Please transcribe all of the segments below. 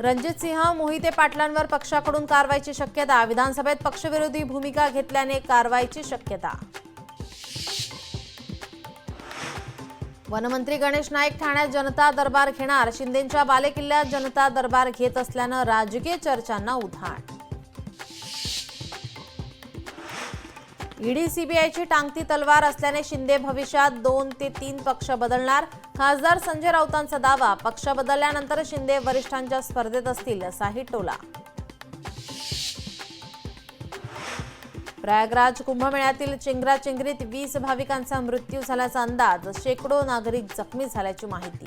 रणजितसिंह मोहिते पाटलांवर पक्षाकडून कारवाईची शक्यता। विधानसभेत पक्षविरोधी भूमिका घेतल्याने कारवाईची शक्यता। वनमंत्री गणेश नाईक ठाण्यात जनता दरबार घेणार। शिंदेंच्या बालेकिल्ल्यात जनता दरबार घेत असल्यानं राजकीय चर्चांना उधाण। ईडी सीबीआयची टांगती तलवार असल्याने शिंदे भविष्यात 2 ते 3 पक्ष बदलणार। खासदार संजय राऊतांचा दावा, पक्ष बदलल्यानंतर शिंदे वरिष्ठांच्या स्पर्धेत असतील असाही टोला। प्रयागराज कुंभमेळ्यातील चेंगराचेंगरीत 20 भाविकांचा मृत्यू झाल्याचा अंदाज। शेकडो नागरिक जखमी झाल्याची माहिती।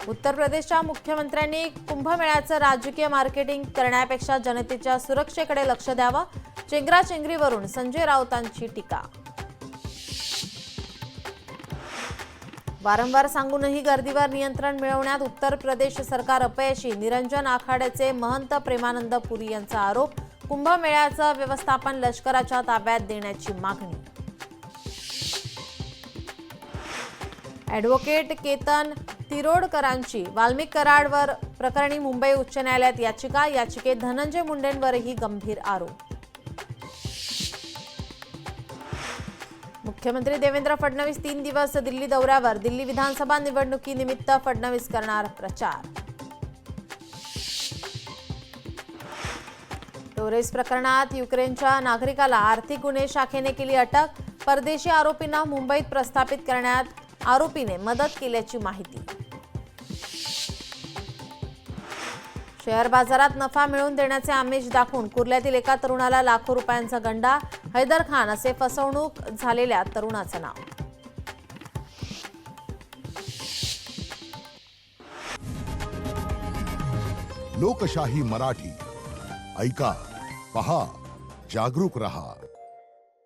उत्तर प्रदेशच्या मुख्यमंत्र्यांनी कुंभमेळ्याचं राजकीय मार्केटिंग करण्यापेक्षा जनतेच्या सुरक्षेकडे लक्ष द्यावं। चेंगराचेंगरीवरून संजय राऊतांची टीका। वारंवार सांगूनही गर्दीवर नियंत्रण मिळवण्यात उत्तर प्रदेश सरकार अपयशी। निरंजन आखाड्याचे महंत प्रेमानंद पुरी यांचा आरोप। कुंभमेळ्याचं व्यवस्थापन लष्कराच्या ताब्यात देण्याची मागणी। ॲडव्होकेट केतन तिरोडकरांची वाल्मिक कराडवर प्रकरणी मुंबई उच्च न्यायालयात याचिका। याचिकेत धनंजय मुंडेंवरही गंभीर आरोप। मुख्यमंत्री देवेंद्र फडणवीस 3 दिवस दिल्ली दौऱ्यावर। दिल्ली विधानसभा निवडणुकीनिमित्त फडणवीस करणार प्रचार। टोरेस प्रकरणात युक्रेनच्या नागरिकाला आर्थिक गुन्हे शाखेने केली अटक। परदेशी आरोपींना मुंबईत प्रस्थापित करण्यात आरोपीने मदत केल्याची माहिती। शेअर बाजारात नफा मिळवून देण्याचे आमिष दाखवून कुर्ल्यातील एका तरुणाला लाखो रुपयांचा गंडा। हैदर खान असे फसवणूक झालेल्या तरुणाचं नाव। लोकशाही मराठी ऐका, पहा, जागरूक रहा।